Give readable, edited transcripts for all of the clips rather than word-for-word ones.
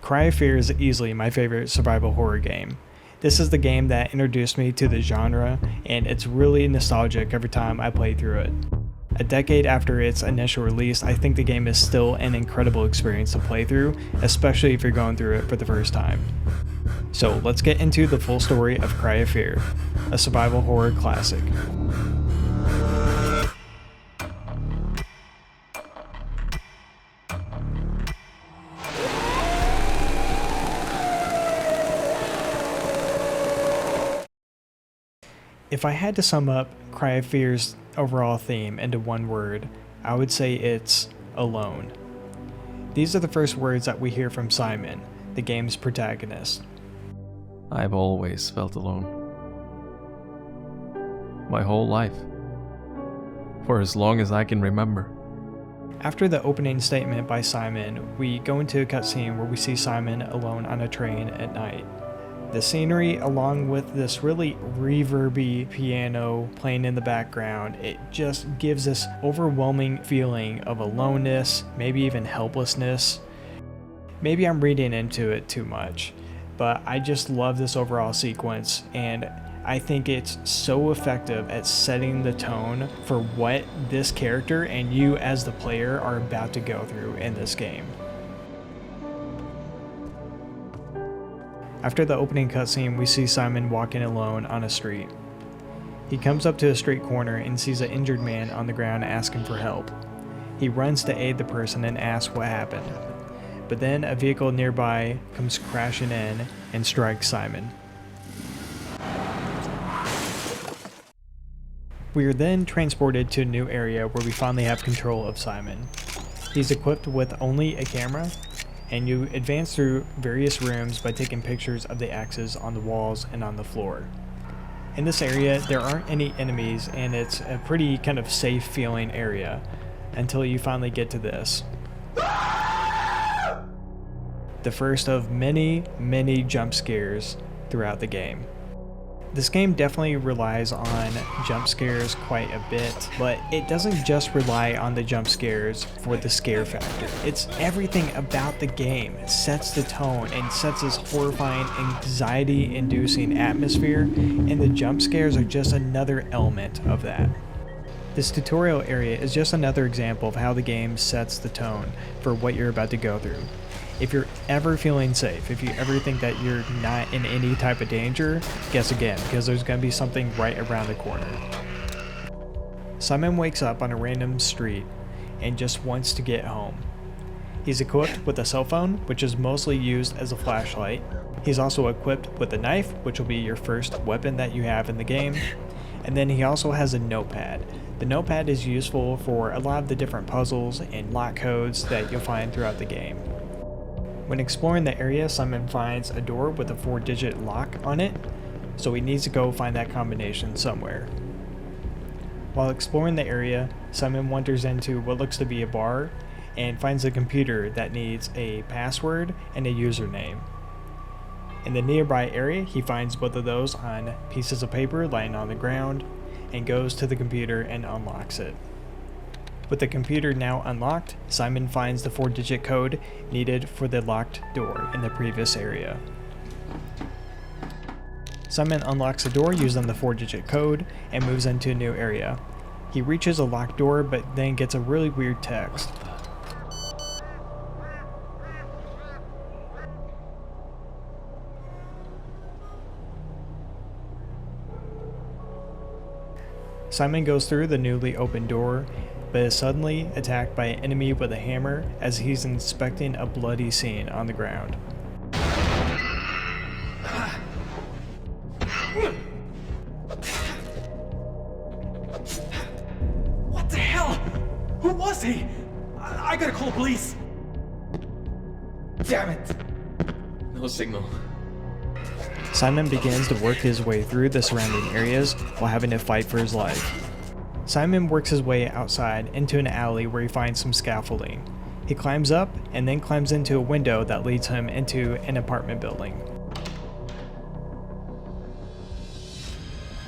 Cry of Fear is easily my favorite survival horror game. This is the game that introduced me to the genre, and it's really nostalgic every time I play through it. A decade after its initial release, I think the game is still an incredible experience to play through, especially if you're going through it for the first time. So let's get into the full story of Cry of Fear, a survival horror classic. If I had to sum up Cry of Fear's overall theme into one word, I would say it's alone. These are the first words that we hear from Simon, the game's protagonist. I've always felt alone. My whole life. For as long as I can remember. After the opening statement by Simon, we go into a cutscene where we see Simon alone on a train at night. The scenery, along with this really reverby piano playing in the background, it just gives this overwhelming feeling of aloneness, maybe even helplessness. Maybe I'm reading into it too much, but I just love this overall sequence, and I think it's so effective at setting the tone for what this character and you as the player are about to go through in this game. After the opening cutscene, we see Simon walking alone on a street. He comes up to a street corner and sees an injured man on the ground asking for help. He runs to aid the person and asks what happened. But then a vehicle nearby comes crashing in and strikes Simon. We are then transported to a new area where we finally have control of Simon. He's equipped with only a camera, and you advance through various rooms by taking pictures of the axes on the walls and on the floor. In this area, there aren't any enemies, and it's a pretty kind of safe feeling area until you finally get to this. The first of many jump scares throughout the game. This game definitely relies on jump scares quite a bit, but it doesn't just rely on the jump scares for the scare factor. It's everything about the game. It sets the tone and sets this horrifying, anxiety-inducing atmosphere, and the jump scares are just another element of that. This tutorial area is just another example of how the game sets the tone for what you're about to go through. If you're ever feeling safe, if you ever think that you're not in any type of danger, guess again, because there's going to be something right around the corner. Simon wakes up on a random street and just wants to get home. He's equipped with a cell phone, which is mostly used as a flashlight. He's also equipped with a knife, which will be your first weapon that you have in the game. And then he also has a notepad. The notepad is useful for a lot of the different puzzles and lock codes that you'll find throughout the game. When exploring the area, Simon finds a door with a 4-digit lock on it, so he needs to go find that combination somewhere. While exploring the area, Simon wanders into what looks to be a bar and finds a computer that needs a password and a username. In the nearby area, he finds both of those on pieces of paper lying on the ground and goes to the computer and unlocks it. With the computer now unlocked, Simon finds the 4-digit code needed for the locked door in the previous area. Simon unlocks the door using the 4-digit code and moves into a new area. He reaches a locked door but then gets a really weird text. Simon goes through the newly opened door, but is suddenly attacked by an enemy with a hammer as he's inspecting a bloody scene on the ground. What the hell? Who was he? I gotta call police. Damn it. No signal. Simon begins to work his way through the surrounding areas while having to fight for his life. Simon works his way outside into an alley where he finds some scaffolding. He climbs up and then climbs into a window that leads him into an apartment building.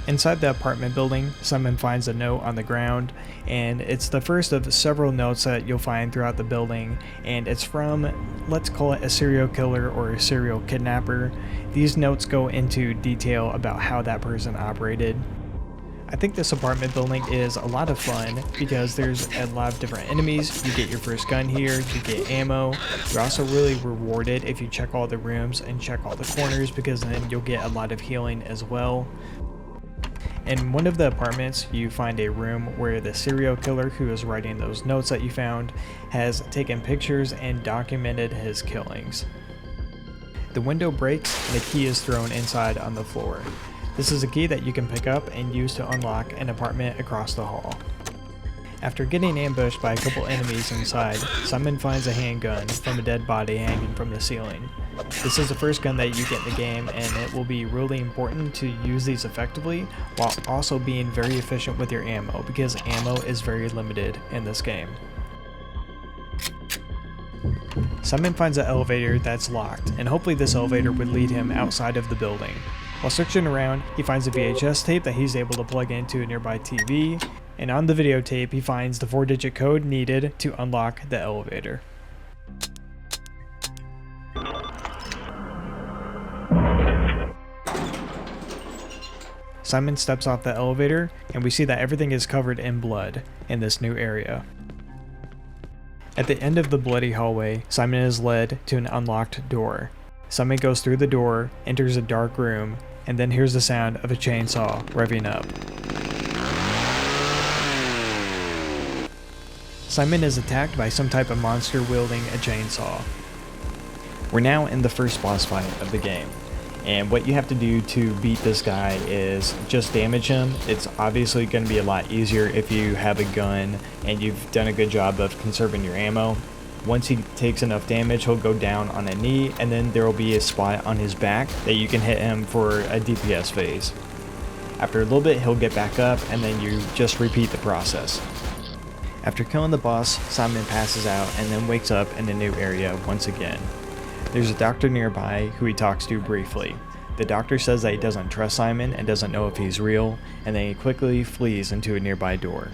Inside the apartment building, Simon finds a note on the ground, and it's the first of several notes that you'll find throughout the building, and it's from, let's call it a serial killer or a serial kidnapper. These notes go into detail about how that person operated. I think this apartment building is a lot of fun because there's a lot of different enemies. You get your first gun here, you get ammo. You're also really rewarded if you check all the rooms and check all the corners, because then you'll get a lot of healing as well. In one of the apartments, you find a room where the serial killer who is writing those notes that you found has taken pictures and documented his killings. The window breaks and the key is thrown inside on the floor. This is a key that you can pick up and use to unlock an apartment across the hall. After getting ambushed by a couple enemies inside, Simon finds a handgun from a dead body hanging from the ceiling. This is the first gun that you get in the game, and it will be really important to use these effectively while also being very efficient with your ammo, because ammo is very limited in this game. Simon finds an elevator that's locked, and hopefully this elevator would lead him outside of the building. While searching around, he finds a VHS tape that he's able to plug into a nearby TV, and on the videotape he finds the 4-digit code needed to unlock the elevator. Simon steps off the elevator, and we see that everything is covered in blood in this new area. At the end of the bloody hallway, Simon is led to an unlocked door. Simon goes through the door, enters a dark room, and then hears the sound of a chainsaw revving up. Simon is attacked by some type of monster wielding a chainsaw. We're now in the first boss fight of the game, and what you have to do to beat this guy is just damage him. It's obviously going to be a lot easier if you have a gun and you've done a good job of conserving your ammo. Once he takes enough damage, he'll go down on a knee, and then there will be a spot on his back that you can hit him for a DPS phase. After a little bit, he'll get back up, and then you just repeat the process. After killing the boss, Simon passes out and then wakes up in a new area once again. There's a doctor nearby who he talks to briefly. The doctor says that he doesn't trust Simon and doesn't know if he's real, and then he quickly flees into a nearby door.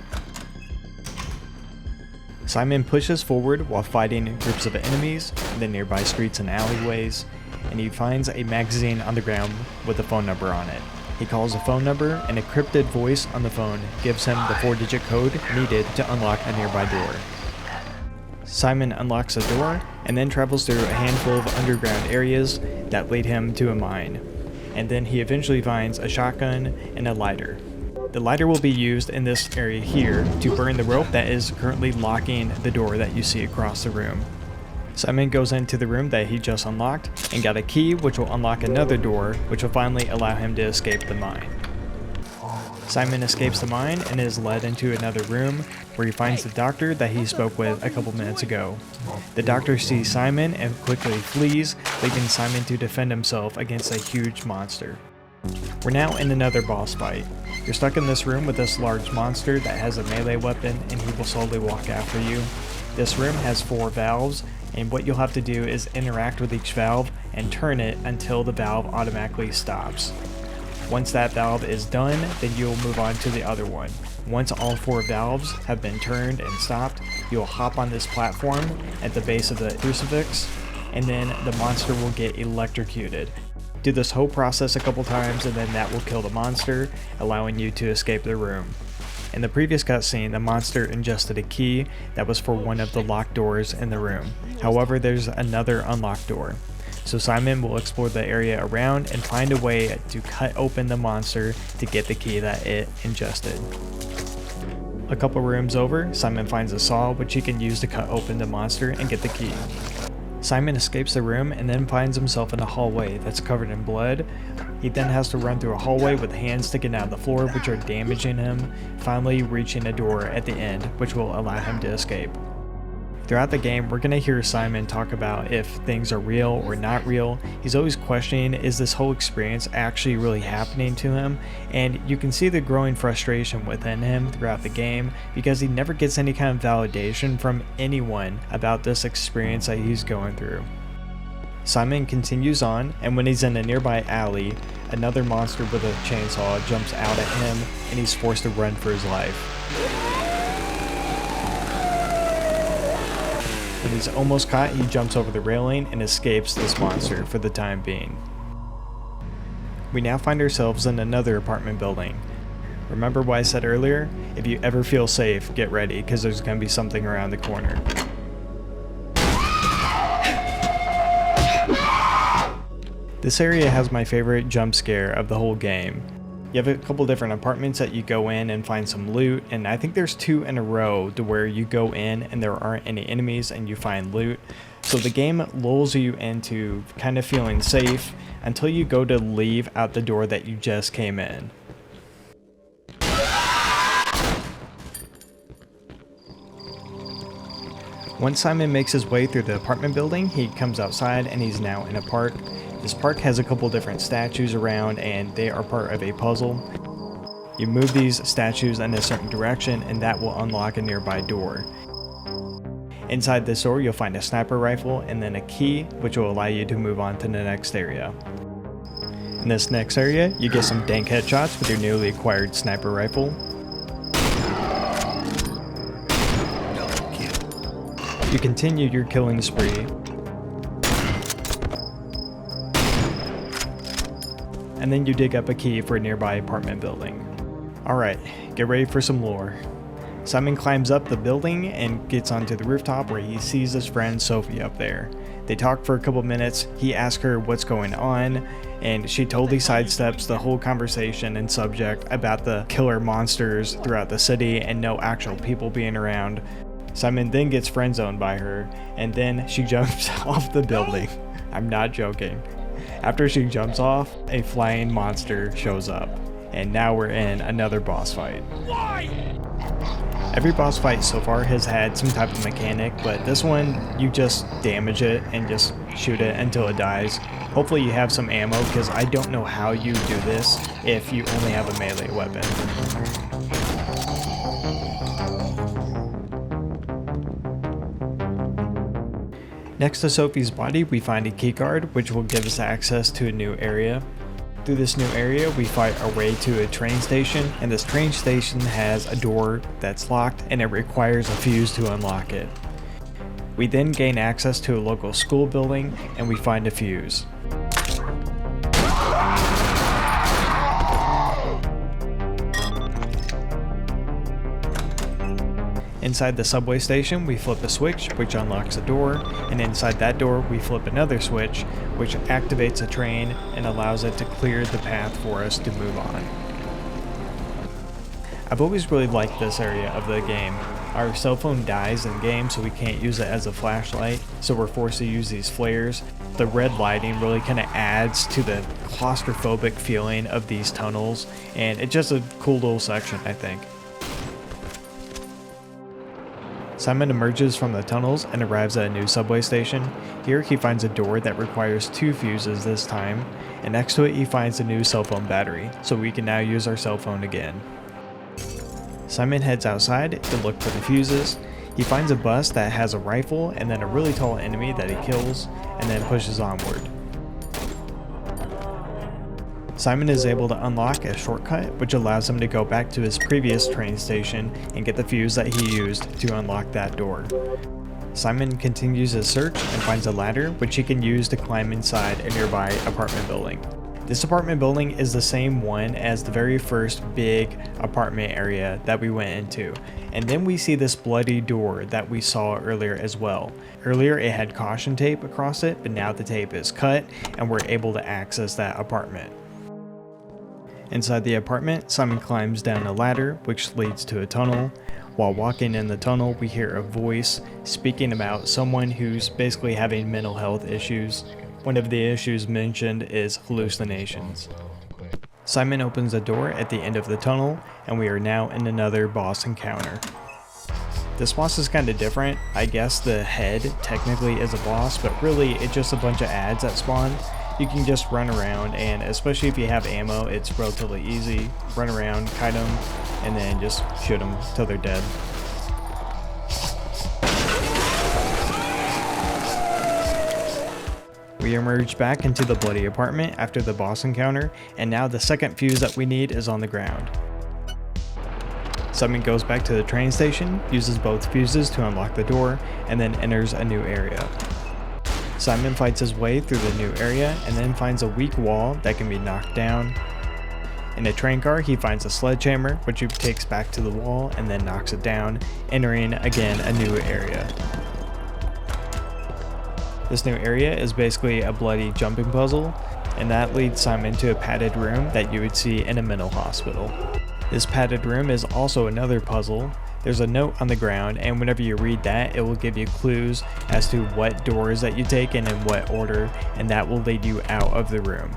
Simon pushes forward while fighting groups of enemies in the nearby streets and alleyways, and he finds a magazine on the ground with a phone number on it. He calls a phone number, and a crypted voice on the phone gives him the 4-digit code needed to unlock a nearby door. Simon unlocks a door and then travels through a handful of underground areas that lead him to a mine, and then he eventually finds a shotgun and a lighter. The lighter will be used in this area here to burn the rope that is currently locking the door that you see across the room. Simon goes into the room that he just unlocked and got a key which will unlock another door, which will finally allow him to escape the mine. Simon escapes the mine and is led into another room where he finds the doctor that he spoke with a couple minutes ago. The doctor sees Simon and quickly flees, leaving Simon to defend himself against a huge monster. We're now in another boss fight. You're stuck in this room with this large monster that has a melee weapon, and he will slowly walk after you. This room has 4 valves, and what you'll have to do is interact with each valve and turn it until the valve automatically stops. Once that valve is done, then you'll move on to the other one. Once all 4 valves have been turned and stopped, you'll hop on this platform at the base of the crucifix, and then the monster will get electrocuted. Do this whole process a couple times, and then that will kill the monster, allowing you to escape the room. In the previous cutscene, the monster ingested a key that was for one of the locked doors in the room. However, there's another unlocked door. So Simon will explore the area around and find a way to cut open the monster to get the key that it ingested. A couple rooms over, Simon finds a saw which he can use to cut open the monster and get the key. Simon escapes the room and then finds himself in a hallway that's covered in blood. He then has to run through a hallway with hands sticking out of the floor which are damaging him, finally reaching a door at the end which will allow him to escape. Throughout the game, we're going to hear Simon talk about if things are real or not real. He's always questioning, is this whole experience actually really happening to him? And you can see the growing frustration within him throughout the game because he never gets any kind of validation from anyone about this experience that he's going through. Simon continues on, and when he's in a nearby alley, another monster with a chainsaw jumps out at him, and he's forced to run for his life. When he's almost caught, he jumps over the railing and escapes this monster for the time being. We now find ourselves in another apartment building. Remember what I said earlier? If you ever feel safe, get ready, because there's going to be something around the corner. This area has my favorite jump scare of the whole game. You have a couple different apartments that you go in and find some loot, and I think there's 2 in a row to where you go in and there aren't any enemies and you find loot. So the game lulls you into kind of feeling safe until you go to leave out the door that you just came in. Once Simon makes his way through the apartment building, he comes outside and he's now in a park. This park has a couple different statues around and they are part of a puzzle. You move these statues in a certain direction and that will unlock a nearby door. Inside this door you'll find a sniper rifle and then a key which will allow you to move on to the next area. In this next area you get some dank headshots with your newly acquired sniper rifle. You continue your killing spree. And then you dig up a key for a nearby apartment building. Alright, get ready for some lore. Simon climbs up the building and gets onto the rooftop where he sees his friend Sophie up there. They talk for a couple minutes, he asks her what's going on, and she totally sidesteps the whole conversation and subject about the killer monsters throughout the city and no actual people being around. Simon then gets friend-zoned by her, and then she jumps off the building. I'm not joking. After she jumps off, a flying monster shows up, and now we're in another boss fight. Why? Every boss fight so far has had some type of mechanic, but this one, you just damage it and just shoot it until it dies. Hopefully you have some ammo, because I don't know how you do this if you only have a melee weapon. Next to Sophie's body, we find a keycard, which will give us access to a new area. Through this new area, we fight our way to a train station, and this train station has a door that's locked, and it requires a fuse to unlock it. We then gain access to a local school building, and we find a fuse. Inside the subway station, we flip a switch, which unlocks a door, and inside that door, we flip another switch, which activates a train and allows it to clear the path for us to move on. I've always really liked this area of the game. Our cell phone dies in game, so we can't use it as a flashlight, so we're forced to use these flares. The red lighting really kind of adds to the claustrophobic feeling of these tunnels, and it's just a cool little section, I think. Simon emerges from the tunnels and arrives at a new subway station. Here he finds a door that requires 2 fuses this time, and next to it he finds a new cell phone battery, so we can now use our cell phone again. Simon heads outside to look for the fuses. He finds a bus that has a rifle and then a really tall enemy that he kills, and then pushes onward. Simon is able to unlock a shortcut, which allows him to go back to his previous train station and get the fuse that he used to unlock that door. Simon continues his search and finds a ladder, which he can use to climb inside a nearby apartment building. This apartment building is the same one as the very first big apartment area that we went into. And then we see this bloody door that we saw earlier as well. Earlier it had caution tape across it, but now the tape is cut and we're able to access that apartment. Inside the apartment, Simon climbs down a ladder, which leads to a tunnel. While walking in the tunnel, we hear a voice speaking about someone who's basically having mental health issues. One of the issues mentioned is hallucinations. Simon opens a door at the end of the tunnel, and we are now in another boss encounter. This boss is kind of different. I guess the head technically is a boss, but really it's just a bunch of ads that spawn. You can just run around, and especially if you have ammo, it's relatively easy. Run around, kite them, and then just shoot them till they're dead. We emerge back into the bloody apartment after the boss encounter, and now the second fuse that we need is on the ground. Simon goes back to the train station, uses both fuses to unlock the door, and then enters a new area. Simon fights his way through the new area and then finds a weak wall that can be knocked down. In a train car, he finds a sledgehammer, which he takes back to the wall and then knocks it down, entering again a new area. This new area is basically a bloody jumping puzzle, and that leads Simon to a padded room that you would see in a mental hospital. This padded room is also another puzzle. There's a note on the ground, and whenever you read that, it will give you clues as to what doors that you take and in what order, and that will lead you out of the room.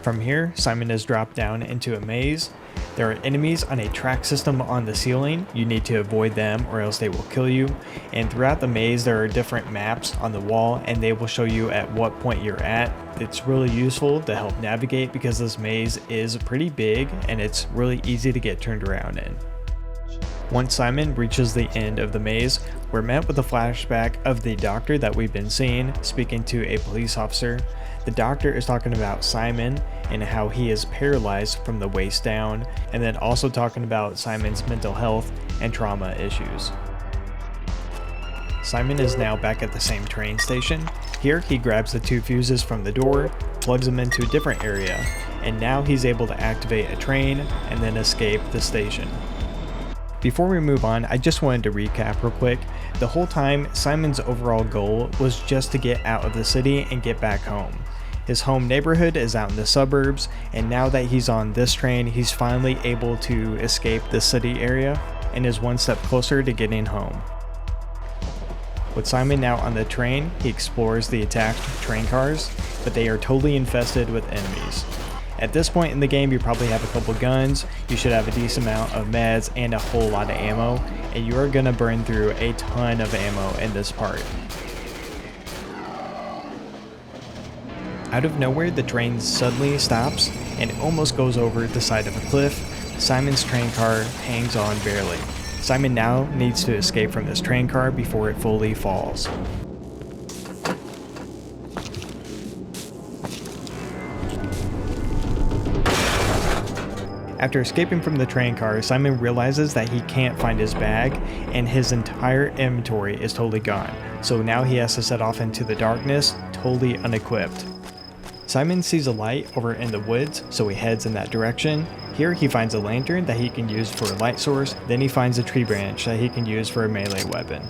From here, Simon is dropped down into a maze. There are enemies on a track system on the ceiling. You need to avoid them or else they will kill you. And throughout the maze, there are different maps on the wall, and they will show you at what point you're at. It's really useful to help navigate because this maze is pretty big and it's really easy to get turned around in. Once Simon reaches the end of the maze, we're met with a flashback of the doctor that we've been seeing speaking to a police officer. The doctor is talking about Simon and how he is paralyzed from the waist down, and then also talking about Simon's mental health and trauma issues. Simon is now back at the same train station. Here he grabs the two fuses from the door, plugs them into a different area, and now he's able to activate a train and then escape the station. Before we move on, I just wanted to recap real quick. The whole time, Simon's overall goal was just to get out of the city and get back home. His home neighborhood is out in the suburbs, and now that he's on this train, he's finally able to escape the city area and is one step closer to getting home. With Simon now on the train, he explores the attacked train cars, but they are totally infested with enemies. At this point in the game, you probably have a couple guns, you should have a decent amount of meds and a whole lot of ammo, and you are going to burn through a ton of ammo in this part. Out of nowhere, the train suddenly stops and almost goes over the side of a cliff. Simon's train car hangs on barely. Simon now needs to escape from this train car before it fully falls. After escaping from the train car, Simon realizes that he can't find his bag and his entire inventory is totally gone. So now he has to set off into the darkness, totally unequipped. Simon sees a light over in the woods, so he heads in that direction. Here he finds a lantern that he can use for a light source, then he finds a tree branch that he can use for a melee weapon.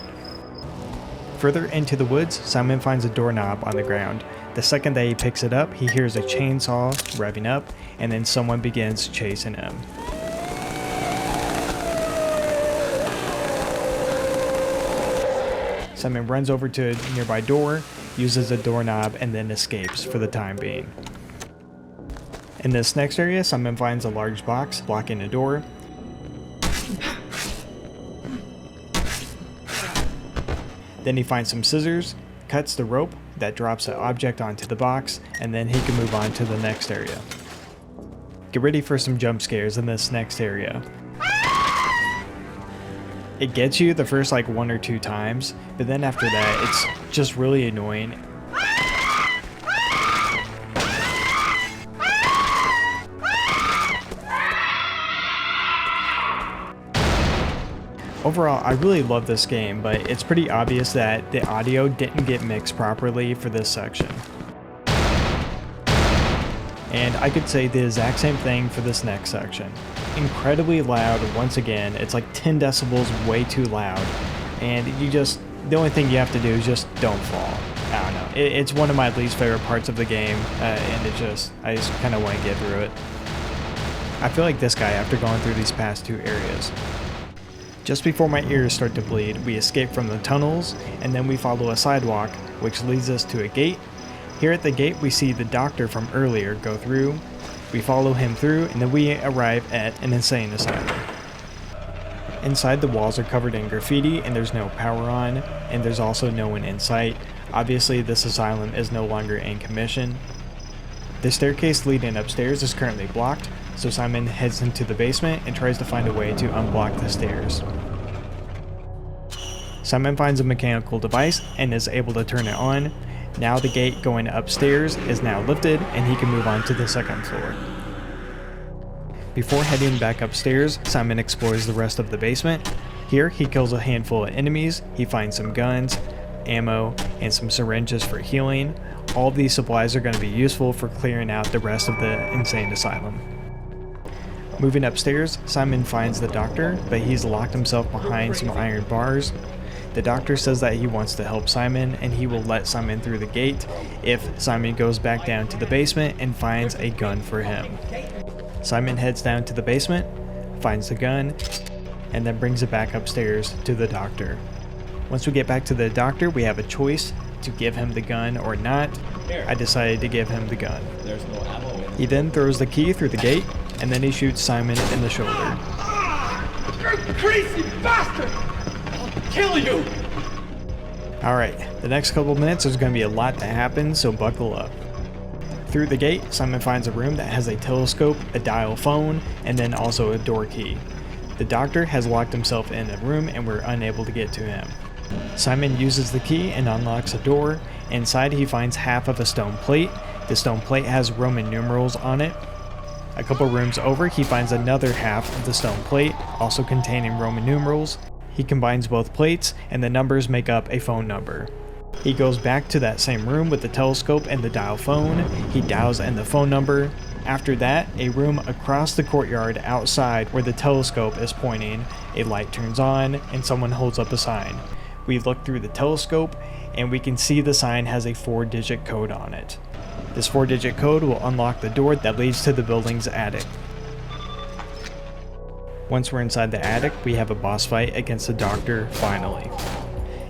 Further into the woods, Simon finds a doorknob on the ground. The second that he picks it up, he hears a chainsaw revving up, and then someone begins chasing him. Simon runs over to a nearby door, uses a doorknob, and then escapes for the time being. In this next area, Simon finds a large box blocking a door. Then he finds some scissors, cuts the rope that drops an object onto the box, and then he can move on to the next area. Get ready for some jump scares in this next area. It gets you the first like 1 or 2 times, but then after that it's just really annoying. Overall, I really love this game, but it's pretty obvious that the audio didn't get mixed properly for this section. And I could say the exact same thing for this next section. Incredibly loud once again. It's like 10 decibels way too loud, and the only thing you have to do is just don't fall. I don't know, it's one of my least favorite parts of the game, and I just kind of want to get through it. I feel like this guy after going through these past 2 areas. Just before my ears start to bleed, we escape from the tunnels, and then we follow a sidewalk which leads us to a gate. Here at the gate we see the doctor from earlier go through. We follow him through, and then we arrive at an insane asylum. Inside, the walls are covered in graffiti and there's no power on, and there's also no one in sight. Obviously this asylum is no longer in commission. The staircase leading upstairs is currently blocked, so Simon heads into the basement and tries to find a way to unblock the stairs. Simon finds a mechanical device and is able to turn it on. Now the gate going upstairs is now lifted and he can move on to the second floor. Before heading back upstairs, Simon explores the rest of the basement. Here he kills a handful of enemies, he finds some guns, ammo, and some syringes for healing. All of these supplies are going to be useful for clearing out the rest of the insane asylum. Moving upstairs, Simon finds the doctor, but he's locked himself behind some iron bars. The doctor says that he wants to help Simon and he will let Simon through the gate if Simon goes back down to the basement and finds a gun for him. Simon heads down to the basement, finds the gun, and then brings it back upstairs to the doctor. Once we get back to the doctor, we have a choice to give him the gun or not. I decided to give him the gun. He then throws the key through the gate, and then he shoots Simon in the shoulder. You crazy bastard! I'll kill you! Alright, the next couple minutes there's going to be a lot to happen, so buckle up. Through the gate, Simon finds a room that has a telescope, a dial phone, and then also a door key. The doctor has locked himself in a room and we're unable to get to him. Simon uses the key and unlocks a door. Inside he finds half of a stone plate. The stone plate has Roman numerals on it. A couple rooms over he finds another half of the stone plate, also containing Roman numerals. He combines both plates and the numbers make up a phone number. He goes back to that same room with the telescope and the dial phone. He dials in the phone number. After that, a room across the courtyard outside where the telescope is pointing, a light turns on and someone holds up a sign. We look through the telescope and we can see the sign has a 4-digit code on it. This 4-digit code will unlock the door that leads to the building's attic. Once we're inside the attic, we have a boss fight against the doctor finally.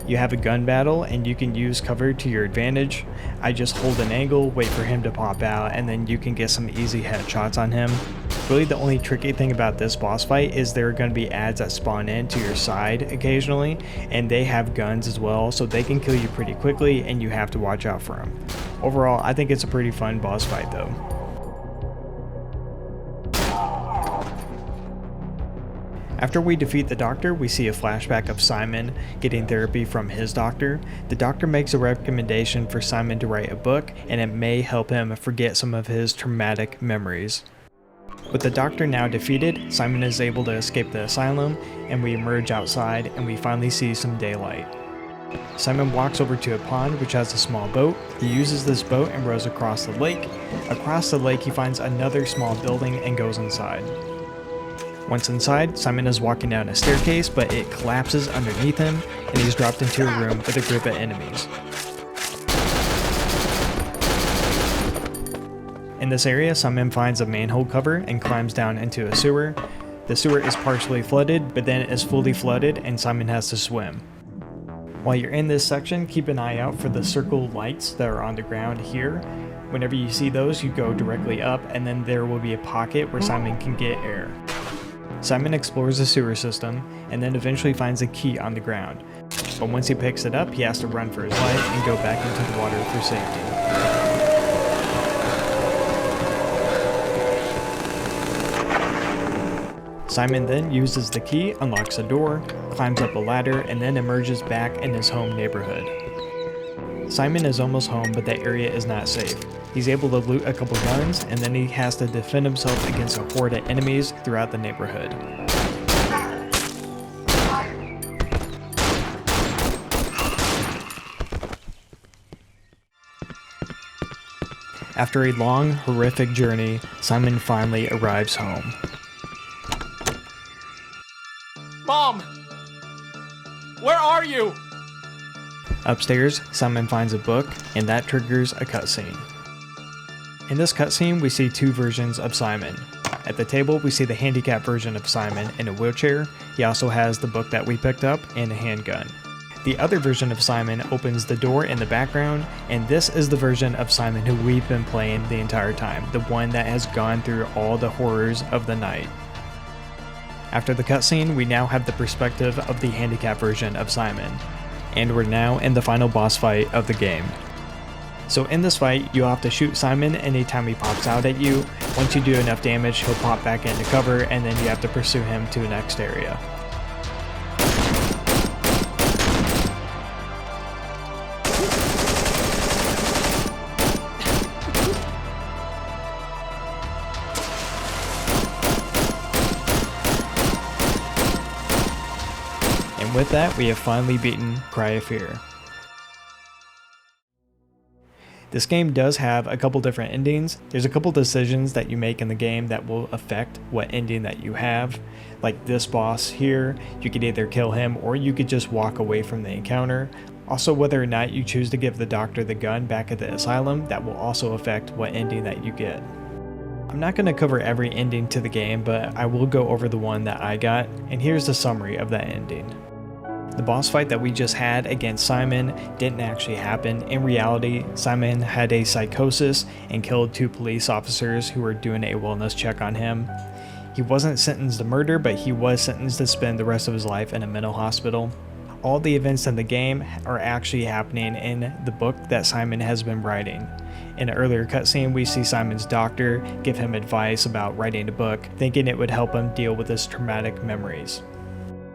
You have a gun battle and you can use cover to your advantage. I just hold an angle, wait for him to pop out, and then you can get some easy headshots on him. Really the only tricky thing about this boss fight is there are going to be ads that spawn in to your side occasionally, and they have guns as well, so they can kill you pretty quickly and you have to watch out for them. Overall, I think it's a pretty fun boss fight though. After we defeat the doctor, we see a flashback of Simon getting therapy from his doctor. The doctor makes a recommendation for Simon to write a book, and it may help him forget some of his traumatic memories. With the doctor now defeated, Simon is able to escape the asylum, and we emerge outside and we finally see some daylight. Simon walks over to a pond which has a small boat. He uses this boat and rows across the lake. Across the lake he finds another small building and goes inside. Once inside, Simon is walking down a staircase, but it collapses underneath him, and he's dropped into a room with a group of enemies. In this area, Simon finds a manhole cover and climbs down into a sewer. The sewer is partially flooded, but then it is fully flooded, and Simon has to swim. While you're in this section, keep an eye out for the circle lights that are on the ground here. Whenever you see those, you go directly up, and then there will be a pocket where Simon can get air. Simon explores the sewer system and then eventually finds a key on the ground. But once he picks it up, he has to run for his life and go back into the water for safety. Simon then uses the key, unlocks a door, climbs up a ladder, and then emerges back in his home neighborhood. Simon is almost home, but the area is not safe. He's able to loot a couple guns, and then he has to defend himself against a horde of enemies throughout the neighborhood. After a long, horrific journey, Simon finally arrives home. Mom! Where are you? Upstairs, Simon finds a book, and that triggers a cutscene. In this cutscene, we see two versions of Simon. At the table, we see the handicapped version of Simon in a wheelchair. He also has the book that we picked up and a handgun. The other version of Simon opens the door in the background, and this is the version of Simon who we've been playing the entire time, the one that has gone through all the horrors of the night. After the cutscene, we now have the perspective of the handicapped version of Simon, and we're now in the final boss fight of the game. So in this fight, you'll have to shoot Simon anytime he pops out at you. Once you do enough damage, he'll pop back into cover, and then you have to pursue him to the next area. with that, we have finally beaten Cry of Fear. This game does have a couple different endings. There's a couple decisions that you make in the game that will affect what ending that you have. Like this boss here, you could either kill him or you could just walk away from the encounter. Also, whether or not you choose to give the doctor the gun back at the asylum, that will also affect what ending that you get. I'm not going to cover every ending to the game, but I will go over the one that I got, and here's the summary of that ending. The boss fight that we just had against Simon didn't actually happen. In reality, Simon had a psychosis and killed 2 police officers who were doing a wellness check on him. He wasn't sentenced to murder, but he was sentenced to spend the rest of his life in a mental hospital. All the events in the game are actually happening in the book that Simon has been writing. In an earlier cutscene, we see Simon's doctor give him advice about writing a book, thinking it would help him deal with his traumatic memories.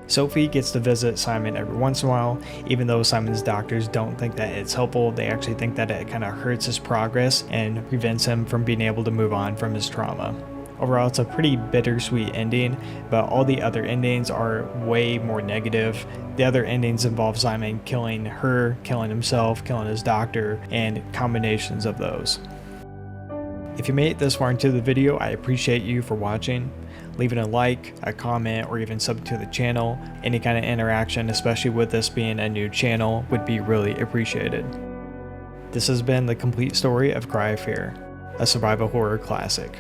Sophie gets to visit Simon every once in a while. Even though Simon's doctors don't think that it's helpful, they actually think that it kind of hurts his progress and prevents him from being able to move on from his trauma. Overall, it's a pretty bittersweet ending, but all the other endings are way more negative. The other endings involve Simon killing her, killing himself, killing his doctor, and combinations of those. If you made it this far into the video, I appreciate you for watching. Leaving a like, a comment, or even sub to the channel. Any kind of interaction, especially with this being a new channel, would be really appreciated. This has been the complete story of Cry of Fear, a survival horror classic.